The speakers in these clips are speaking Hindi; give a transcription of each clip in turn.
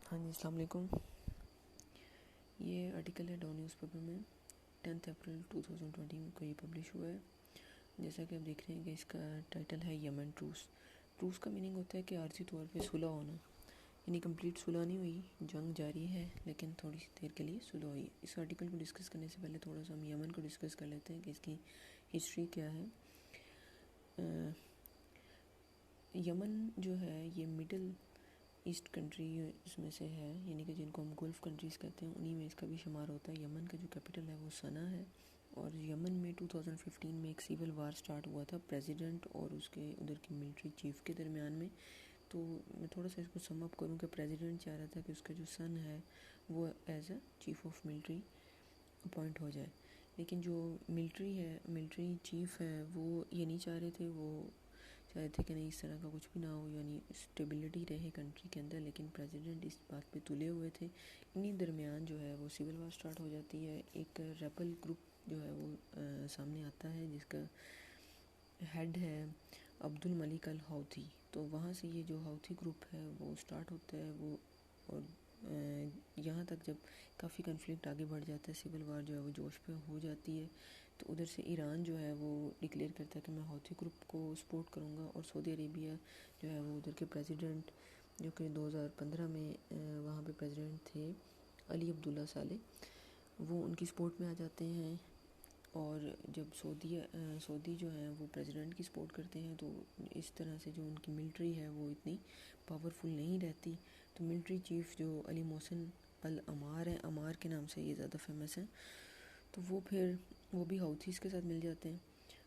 हाँ जी, अस्सलाम वालेकुम। ये आर्टिकल है डॉ न्यूज़पेपर में 10 अप्रैल 2020 को ये पब्लिश हुआ है। जैसा कि आप देख रहे हैं कि इसका टाइटल है यमन ट्रूस। ट्रूस का मीनिंग होता है कि आर्जी तौर पे सुलह होना, यानी कंप्लीट सुलह नहीं हुई, जंग जारी है लेकिन थोड़ी सी देर के लिए सुलह हुई। इस आर्टिकल को डिस्कस करने से पहले थोड़ा सा हम यमन को डिस्कस कर लेते हैं कि इसकी हिस्ट्री क्या है। यमन जो है ये मिडल ईस्ट कंट्री इसमें से है, यानी कि जिनको हम गल्फ़ कंट्रीज़ कहते हैं उन्हीं में इसका भी शुमार होता है। यमन का जो कैपिटल है वो सना है और यमन में 2015 में एक सिविल वार स्टार्ट हुआ था प्रेसिडेंट और उसके उधर की मिलिट्री चीफ के दरमियान में। तो मैं थोड़ा सा इसको सम अप करूँ कि प्रेसिडेंट चाह रहा था कि उसका जो सन है वो as a chief of military appoint हो जाए, लेकिन जो मिलिट्री चीफ है वो ये नहीं चाह रहे थे। वो चाहते थे कि नहीं, इस तरह का कुछ भी ना हो, यानी स्टेबिलिटी रहे कंट्री के अंदर। लेकिन प्रेसिडेंट इस बात पे तुले हुए थे। इन्हीं दरमियान जो है वो सिविल वार स्टार्ट हो जाती है। एक रेबल ग्रुप जो है वो सामने आता है जिसका हेड है अब्दुल मलिक अल हौथी। तो वहाँ से ये जो हौथी ग्रुप है वो स्टार्ट होता है वो, और यहाँ तक जब काफ़ी कन्फ्लिक्ट आगे बढ़ जाता है, सिविल वार जो है वो जोश पे हो जाती है। तो उधर से ईरान जो है वो डिक्लेयर करता है कि मैं हौथी ग्रुप को सपोर्ट करूँगा, और सऊदी अरेबिया जो है वो उधर के प्रेसिडेंट जो कि 2015 में वहाँ पे प्रेसिडेंट थे अली अब्दुल्ला साले, वो उनकी सपोर्ट में आ जाते हैं। और जब सऊदी जो है वो प्रेसिडेंट की सपोर्ट करते हैं तो इस तरह से जो उनकी मिलिट्री है वो इतनी पावरफुल नहीं रहती। तो मिलिट्री चीफ जो अली मोहसिन अल अमार है, अमार के नाम से ये ज़्यादा फेमस है, तो वो भी हाउथीज़ के साथ मिल जाते हैं,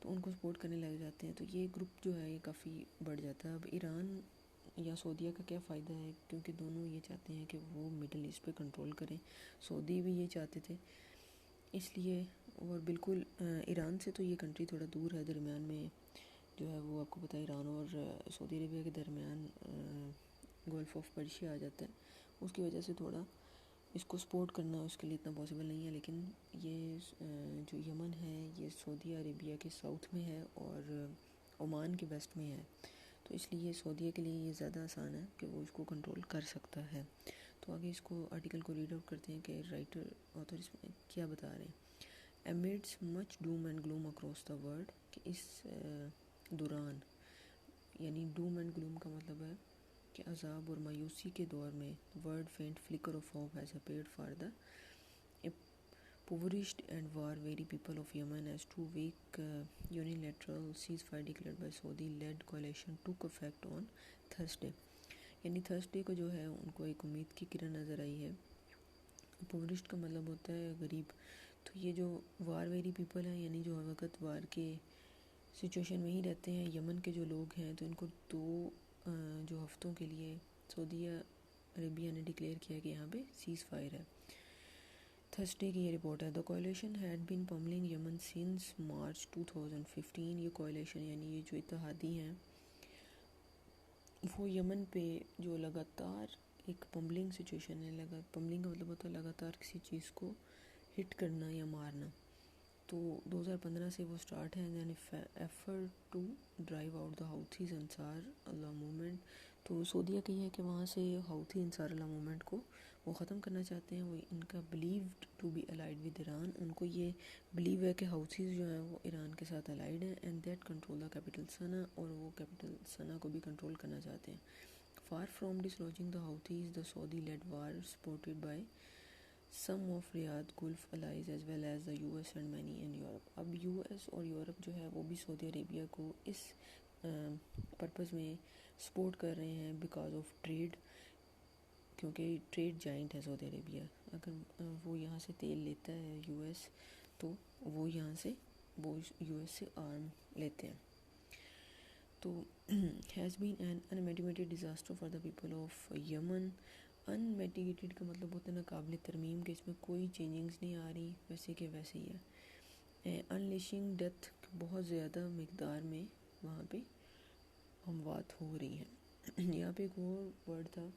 तो उनको सपोर्ट करने लग जाते हैं। तो ये ग्रुप जो है ये काफ़ी बढ़ जाता है। अब ईरान या सऊदीया का क्या फ़ायदा है, क्योंकि दोनों ये चाहते हैं कि वो मिडल ईस्ट पे कंट्रोल करें। सऊदी भी ये चाहते थे इसलिए। और बिल्कुल ईरान से तो ये कंट्री थोड़ा दूर है, दरमियान में जो है वो आपको पता है ईरान और सऊदी अरेबिया के दरमियान गल्फ़ ऑफ पर्शिया आ जाता है। उसकी वजह से थोड़ा इसको सपोर्ट करना उसके लिए इतना पॉसिबल नहीं है। लेकिन ये जो यमन है ये सऊदी अरेबिया के साउथ में है और ओमान के वेस्ट में है, तो इसलिए सऊदीया के लिए ये ज़्यादा आसान है कि वो इसको कंट्रोल कर सकता है। तो आगे इसको आर्टिकल को रीड आउट करते हैं कि राइटर ऑथर इसमें क्या बता रहे हैं। Amidst much Doom and gloom across the world, कि इस दौरान, यानी डूम एंड ग्लूम का मतलब है कि अजाब और मायूसी के दौर में, word faint flicker of hope has appeared for the impoverished and war-weary people of Yemen as 2-week unilateral ceasefire declared by Saudi-led coalition took effect on Thursday। यानी थर्सडे को जो है उनको एक उम्मीद की किरण नज़र आई है। impoverished का मतलब होता है गरीब। तो ये जो वार वेरी पीपल हैं, यानी जो हर वक्त वार के सिचुएशन में ही रहते हैं, यमन के जो लोग हैं, तो इनको जो हफ्तों के लिए सऊदी अरेबिया ने डिक्लेयर किया कि यहाँ पे सीज़ फायर है। थर्सडे की ये रिपोर्ट है। The coalition had been pummelling Yemen since March 2015। ये कोalition यानी ये जो इत्तेहादी हैं वो यमन पे जो लगातार एक पम्बलिंग सिचुएशन है। पम्बलिंग का मतलब होता है लगातार किसी चीज़ को हिट करना या मारना। तो 2015 से वो स्टार्ट है, यानी effort to drive out the Houthis Ansar Allah movement. तो सऊदीया की है कि वहाँ से हाउथी अंसार अल्लाह मूवमेंट को वो ख़त्म करना चाहते हैं। वो इनका believed to be allied with Iran, उनको ये बिलीव है कि हाउथीज़ जो हैं वो ईरान के साथ अलाइड हैं, and that control the capital Sanaa, और वो कैपिटल सना को भी कंट्रोल करना चाहते हैं। Far from dislodging the Houthis the Saudi led war supported by some of Riyadh Gulf allies as well as the US and many in Europe। अब US और यूरोप जो है वो भी सऊदी अरेबिया को इस पर्पज़ में सपोर्ट कर रहे हैं बिकॉज ऑफ ट्रेड, क्योंकि ट्रेड जाइंट है सऊदी अरेबिया। अगर वो यहाँ से तेल लेता है US, तो वो US से आर्म लेते हैं। तो has been an unmitigated disaster for the people of Yemen. Unmitigated का मतलब होता है नाकाबिल तरमीम, के इसमें कोई चेंजिंग्स नहीं आ रही, वैसे के वैसे ही है। अनलिशिंग डेथ, बहुत ज़्यादा मकदार में वहाँ पे अमवात हो रही हैं। यहाँ पे एक और वर्ड था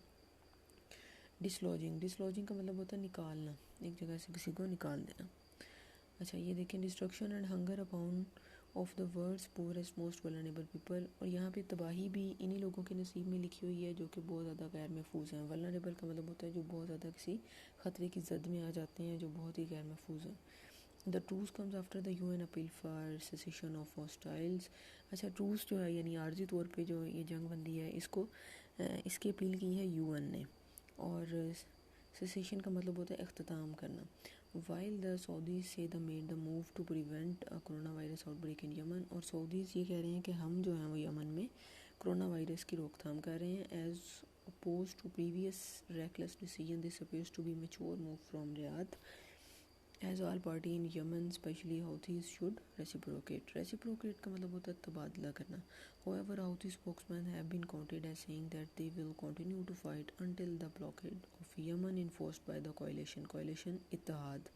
डिसलॉजिंग। डिसलॉजिंग का मतलब होता है निकालना, एक जगह से किसी को निकाल देना। अच्छा, ये देखें, destruction and hunger upon of the world's poorest most vulnerable people, और यहाँ पे तबाही भी इन्हीं लोगों के नसीब में लिखी हुई है जो कि बहुत ज़्यादा गैर महफूज हैं। वल्नरेबल का मतलब होता है जो बहुत ज़्यादा किसी ख़तरे की जद में आ जाते हैं, जो बहुत ही गैर महफूज हैं। The truce comes after the UN appeal for cessation of hostiles. अच्छा, ट्रूस जो है यानी आर्जी तौर पे जो ये जंग बंदी है, इसकी अपील की है यूएन ने, और सेसेशन का मतलब होता है अख्ताम करना। While the Saudis said the made the move to prevent corona virus outbreak in Yemen, और सऊदीज ये कह रहे हैं कि हम जो हैं वो यमन में कोरोना वायरस की रोकथाम कर रहे हैं। As opposed to previous reckless decision, this appears to be mature move from Riyadh, as all party in Yemen specially Houthis should reciprocate. Reciprocate का मतलब होता है तबादला करना। However, Houthi spokesmen have been quoted as saying that they will continue to fight until the blockade of Yemen enforced by the coalition Ittehad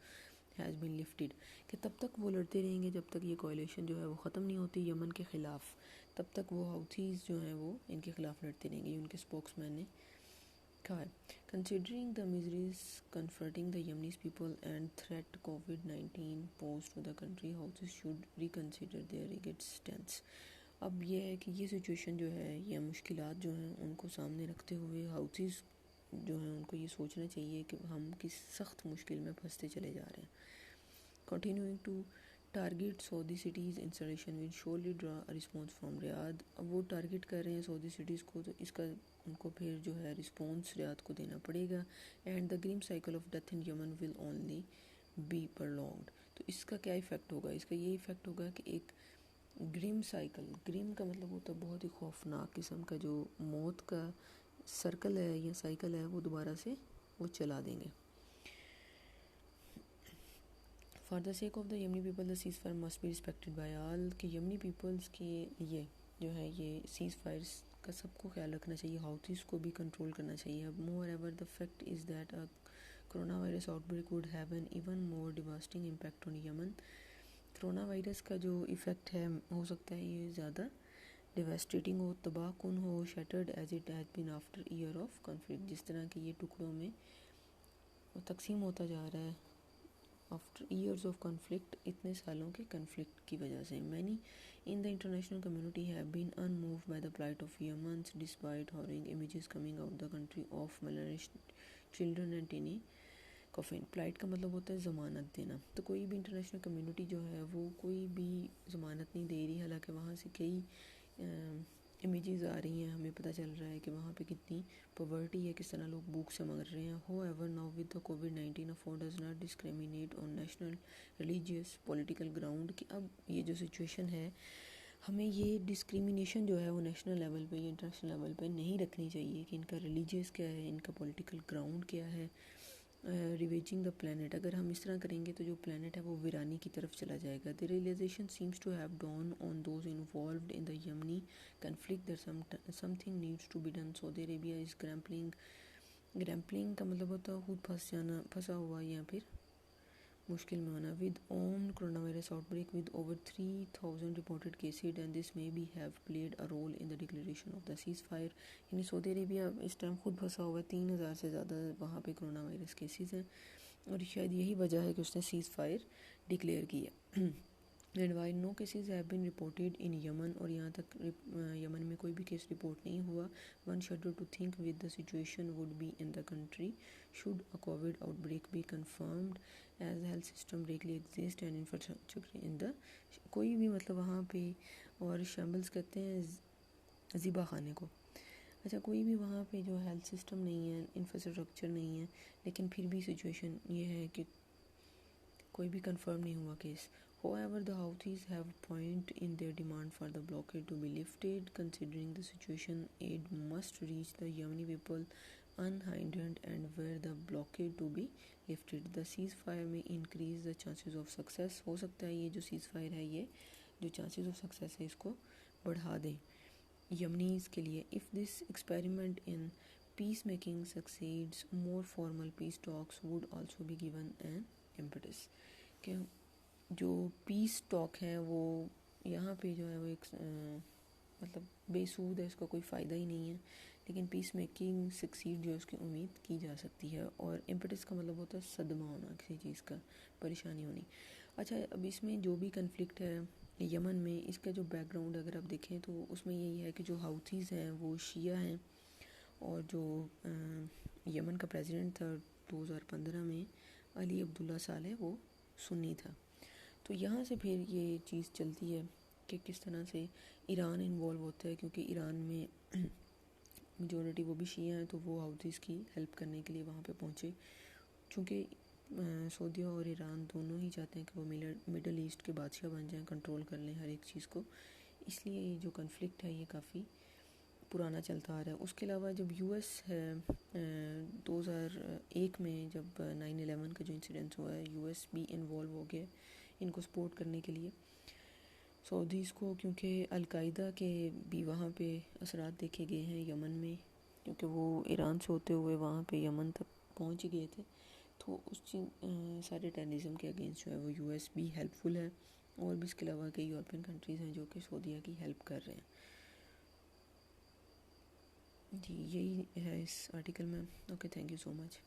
has been lifted, कि तब तक वो लड़ते रहेंगे जब तक ये coalition जो है वो ख़त्म नहीं होती यमन के ख़िलाफ़, तब तक वो हाउथीज़ जो हैं वो इनके ख़िलाफ़ लड़ते रहेंगे, ये उनके स्पोक्समैन ने कहा है। Considering the miseries confronting the Yemenis people and threat COVID-19 posed to the country, Houthis should reconsider their rigid stance. अब ये है कि ये सिचुएशन जो है, ये मुश्किलात जो हैं उनको सामने रखते हुए हाउथीज़ जो हैं उनको ये सोचना चाहिए कि हम किस सख्त मुश्किल में फंसते चले जा रहे हैं। Continuing to target Saudi cities installation will surely draw a response from Riyadh. अब वो टारगेट कर रहे हैं सऊदी सिटीज़ को, तो इसका उनको फिर जो है रिस्पॉन्स रियाद को देना पड़ेगा। And the grim cycle of death in Yemen will only be prolonged. तो इसका क्या इफ़ेक्ट होगा? इसका ये इफ़ेक्ट होगा कि एक ग्रीम साइकिल, ग्रीम का मतलब होता है बहुत ही खौफनाक किस्म का, जो मौत का सर्कल है या साइकिल है, वो दोबारा से वो चला देंगे। For the sake of the Yemeni people the cease fire must be respected by all, कि यमनी पीपल्स के लिए जो है ये सीज़ फायर्स का सबको ख्याल रखना चाहिए, हाउथीज़ को भी कंट्रोल करना चाहिए। अब moreover the fact is that a corona virus outbreak would have an even more devastating impact on Yemen. Corona virus का जो इफ़ेक्ट है हो सकता है ये ज़्यादा डिवास्टेटिंग हो, तबाह कुन हो, shattered as it has been after year of conflict, जिस तरह के ये टुकड़ों में तकसीम होता जा रहा है आफ्टर ईयर्स ऑफ कॉन्फ्लिक्ट, इतने सालों के कॉन्फ्लिक्ट की वजह से। Many in the international community have been unmoved by the plight of Yemen despite harrowing images coming out the country of malnourished children and tiny coffin. Plight का मतलब होता है ज़मानत देना, तो कोई भी इंटरनेशनल कम्युनिटी जो है वो कोई भी ज़मानत नहीं दे रही, हालांकि वहाँ से कई इमेजेस आ रही हैं, हमें पता चल रहा है कि वहाँ पे कितनी पॉवर्टी है, किस तरह लोग भूख से मर रहे हैं। However, now with the COVID-19 afford does not discriminate on national, religious, political ground, कि अब ये जो सिचुएशन है हमें ये डिस्क्रिमिनेशन जो है वो नेशनल लेवल पे या इंटरनेशनल लेवल पे नहीं रखनी चाहिए कि इनका रिलीजियस क्या है, इनका पॉलिटिकल ग्राउंड क्या है। रिवेजिंग द प्लानट, अगर हम इस तरह करेंगे तो जो प्लानट है वो वीरानी की तरफ चला जाएगा। The realization seems to have dawn on those involved in the Yemeni conflict that something needs to be done. Saudi Arabia is grappling का मतलब होता है खुद फंस जाना, फंसा हुआ या फिर मुश्किल में होना। With own corona virus outbreak with over 3000 reported cases and this may be have played a role in the declaration of the cease fire, यानी सऊदी अरेबिया इस टाइम खुद फंसा हुआ है, 3000 से ज़्यादा वहाँ पे कोरोना वायरस केसेस हैं, और शायद यही वजह है कि उसने सीज़ फायर डिक्लेयर किया। And while no cases have been reported in Yemen, और यहाँ तक यमन में कोई भी केस रिपोर्ट नहीं हुआ। One shudder to think with the situation would be in the country should a covid outbreak be confirmed as health system रेगली exist and infrastructure in the, कोई भी मतलब वहाँ पे, और शैम्बल्स कहते हैं ज़िबा खाने को। अच्छा, कोई भी वहाँ पे जो हेल्थ सिस्टम नहीं है, इंफ्रास्ट्रक्चर नहीं है, लेकिन फिर भी सिचुएशन ये है कि कोई भी कंफर्म नहीं हुआ case. However, the Houthis have point in their demand for the blockade to be lifted. Considering the situation, aid must reach the Yemeni people unhindered and where the blockade to be lifted. The ceasefire may increase the chances of success. हो सकता है ये जो ceasefire है ये जो chances of success है इसको बढ़ा दे यमनीज़ के लिए। If this experiment in peacemaking succeeds, more formal peace talks would also be given an impetus. कि जो पीस टॉक है वो यहाँ पे जो है वो एक मतलब बेसूद है, इसका कोई फ़ायदा ही नहीं है, लेकिन पीस मेकिंग सक्सीड जो है उसकी उम्मीद की जा सकती है। और इम्पेटस का मतलब होता है सदमा होना, किसी चीज़ का परेशानी होनी। अच्छा, अब इसमें जो भी कन्फ्लिक्ट है यमन में इसका जो बैकग्राउंड अगर आप देखें तो उसमें यही है कि जो हाउथीज़ हैं वो शिया हैं, और जो यमन का प्रेसिडेंट था 2015 में अली अब्दुल्ला सालेह, वो सुन्नी था। तो यहाँ से फिर ये चीज़ चलती है कि किस तरह से ईरान इन्वॉल्व होता है, क्योंकि ईरान में मेजॉरिटी वो भी शिया हैं, तो वो हाउथीज़ की हेल्प करने के लिए वहाँ पे पहुँचे। चूँकि सऊदी और ईरान दोनों ही चाहते हैं कि वो मिडल ईस्ट के बादशाह बन जाएं, कंट्रोल कर लें हर एक चीज़ को, इसलिए ये जो कन्फ्लिक्ट है ये काफ़ी पुराना चलता आ रहा है। उसके अलावा जब यूएस है 2001 में जब 9/11 का जो इंसिडेंट हुआ है, यूएस भी इन्वॉल्व हो गया इनको सपोर्ट करने के लिए सऊदीज़ को, क्योंकि अलकायदा के भी वहाँ पे असरात देखे गए हैं यमन में, क्योंकि वो ईरान से होते हुए वहाँ पे यमन तक पहुँच गए थे। तो उस सारे टेररिज्म के अगेंस्ट जो है वो यूएस भी हेल्पफुल है, और भी इसके अलावा कई यूरोपियन कंट्रीज़ हैं जो कि सऊदीया की हेल्प कर रहे हैं। जी यही है इस आर्टिकल में। Okay, thank you so much.